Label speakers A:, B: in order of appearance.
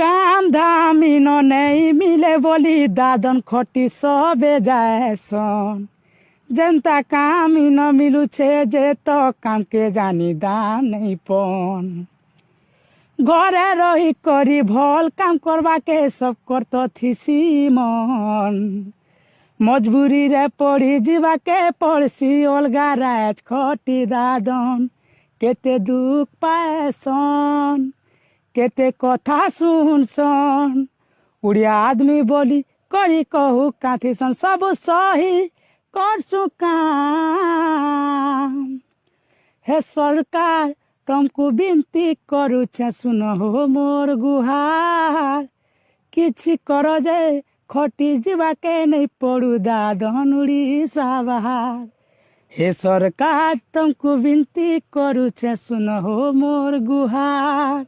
A: काम धाम इनो नहीं मिले बोली दादन खटी सबे जाए सन जनता काम इनो मिलू छे जे तो काम के जानी दाम नहीं पन घरे रही करी भल काम करवा के सब करतो थी मन मजबूरी रे पड़ी जीवा के पड़सी अलगा राज खटी दादन केते दुख पाए सन केते कथा सुन सन उड़िया आदमी बोली करी कहू काथी सन सब सही करसु काम हे सरकार तुमको विनती करू छे सुनो हो मोर गुहार किछि करो जे खटी जीवा के नहीं पड़ू दादन उड़ीसा बाहर हे सरकार तुमको विनती करू छे सुनो हो मोर गुहार।